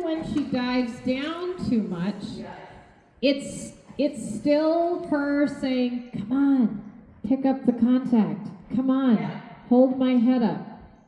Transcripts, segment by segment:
when she dives down too much, it's still her saying, come on, pick up the contact. Come on, hold my head up.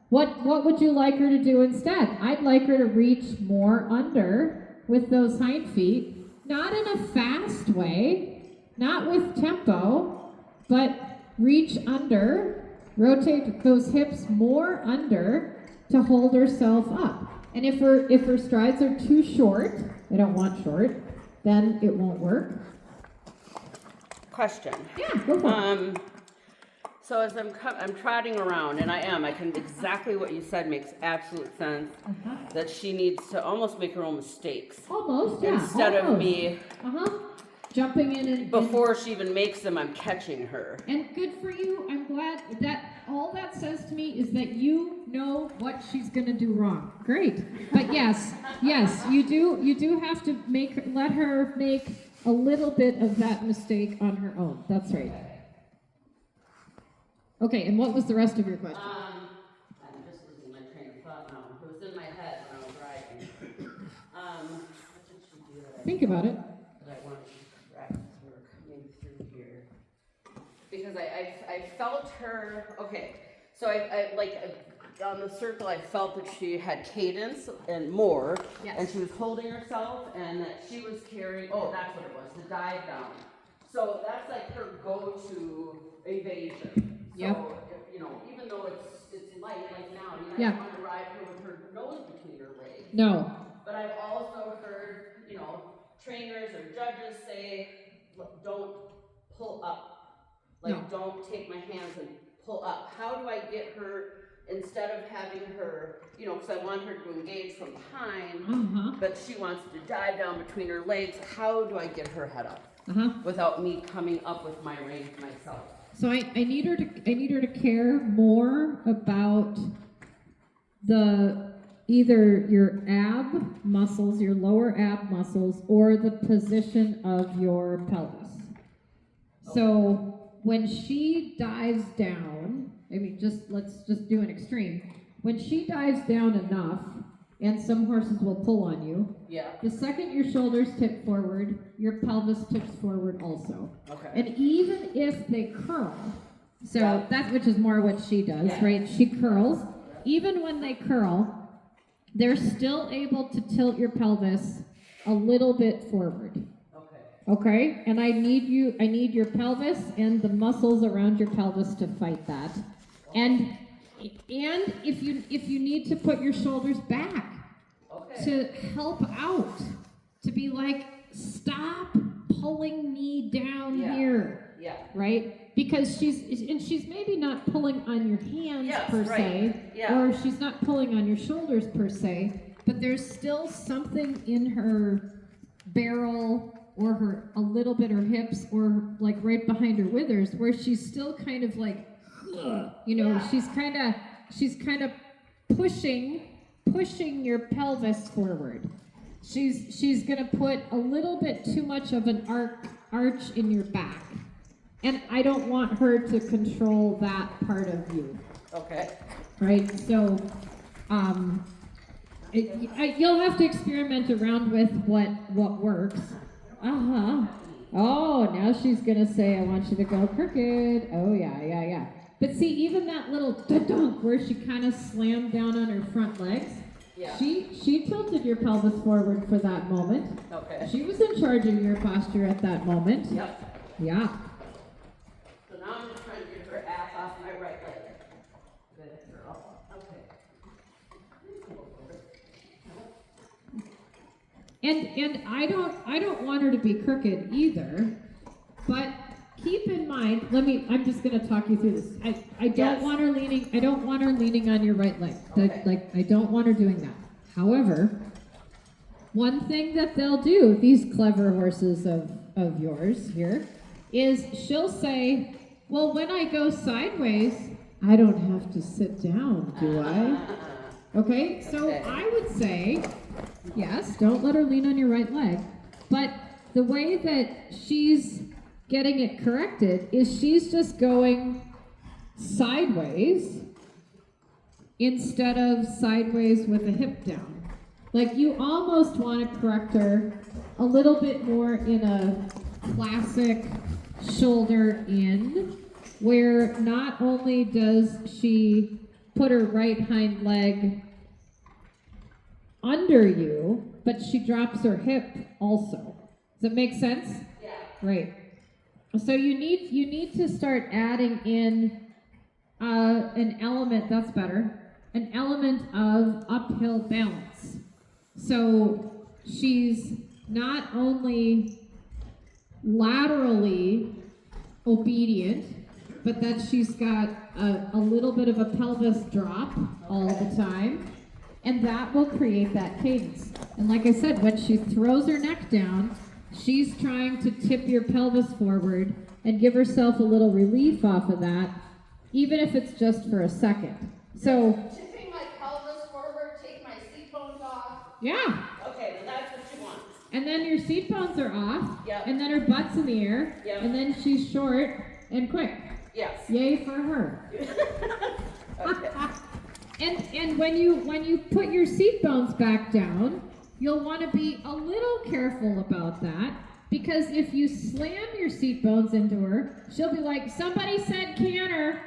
What would you like her to do instead? I'd like her to reach more under with those hind feet, not in a fast way, not with tempo, but reach under, rotate those hips more under to hold herself up. And if her strides are too short, I don't want short, then it won't work. Question. Yeah, go for it. So as I'm trotting around, and I can exactly what you said makes absolute sense. That she needs to almost make her own mistakes. Almost, yeah. Instead of me jumping in and before she even makes them, I'm catching her. And good for you. I'm glad that all that says to me is that you know what she's gonna do wrong. Great. But yes, you do have to let her make a little bit of that mistake on her own. That's right. Okay, and what was the rest of your question? I'm just losing my train of thought now. It was in my head when I was driving. What did she do that Think about it. That I wanted to practice work maybe through here? Because I felt her, okay, so I on the circle I felt that she had cadence and more, and she was holding herself and that she was carrying, that's what it was, the dive down. So that's like her go-to evasion. Yep. So, even though it's light, like now, I don't want to ride her with her nose between her legs. No. But I've also heard, trainers or judges say, look, don't pull up. Don't take my hands and pull up. How do I get her, instead of having her, because I want her to engage from behind, but she wants to dive down between her legs, how do I get her head up without me coming up with my range myself? So I need her to care more about either your ab muscles, your lower ab muscles, or the position of your pelvis. So when she dives down, let's just do an extreme. When she dives down enough, and some horses will pull on you. Yeah. The second your shoulders tip forward, your pelvis tips forward also. Okay. And even if they curl, that which is more what she does, right? She curls. Even when they curl, they're still able to tilt your pelvis a little bit forward. Okay? And I need your pelvis and the muscles around your pelvis to fight that. And if you need to put your shoulders back to help out, to be like, stop pulling me down here, right? Because she's maybe not pulling on your hands per se, or she's not pulling on your shoulders per se, but there's still something in her barrel or a little bit her hips or like right behind her withers where she's still kind of like, she's kind of pushing your pelvis forward. She's gonna put a little bit too much of an arch in your back, and I don't want her to control that part of you. Okay. Right. So, you'll have to experiment around with what works. Oh, now she's gonna say, I want you to go crooked. Oh yeah. But see, even that little dunk where she kind of slammed down on her front legs, she tilted your pelvis forward for that moment. Okay. She was in charge of your posture at that moment. Yep. Yeah. So now I'm just trying to get her ass off my right leg. Good girl. Okay. And I don't want her to be crooked either, but keep in mind, I'm just going to talk you through this. I don't want her leaning on your right leg. Okay. I don't want her doing that. However, one thing that they'll do, these clever horses of yours here, is she'll say, well, when I go sideways, I don't have to sit down, do I? Okay, so I would say, yes, don't let her lean on your right leg, but the way that she's getting it corrected is she's just going sideways instead of sideways with a hip down. Like you almost want to correct her a little bit more in a classic shoulder in, where not only does she put her right hind leg under you, but she drops her hip also. Does that make sense? Yeah. Right. So you need to start adding in an element, that's better, an element of uphill balance. So she's not only laterally obedient, but that she's got a little bit of a pelvis drop all the time, and that will create that cadence. And like I said, when she throws her neck down, she's trying to tip your pelvis forward and give herself a little relief off of that, even if it's just for a second. So Tipping my pelvis forward, take my seat bones off. yeah. Okay, well that's what you want. And then your seat bones are off, Yep. and then her butt's in the air, Yep. and then she's short and quick. Yes. Yay for her. Okay. And when you put your seat bones back down, you'll want to be a little careful about that, because if you slam your seat bones into her, she'll be like, somebody said canter.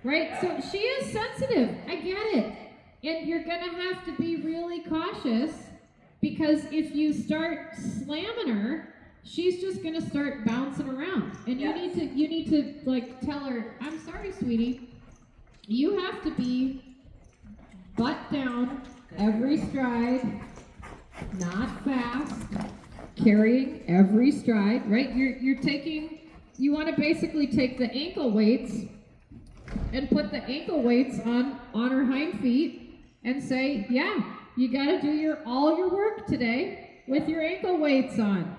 Right? So she is sensitive. I get it. And you're going to have to be really cautious, because if you start slamming her, she's just going to start bouncing around. And Yes. you need to like tell her, I'm sorry, sweetie. You have to be butt down every stride, not fast, carrying every stride, right? You want to basically take the ankle weights and put the ankle weights on her hind feet and say, yeah, you got to do all your work today with your ankle weights on.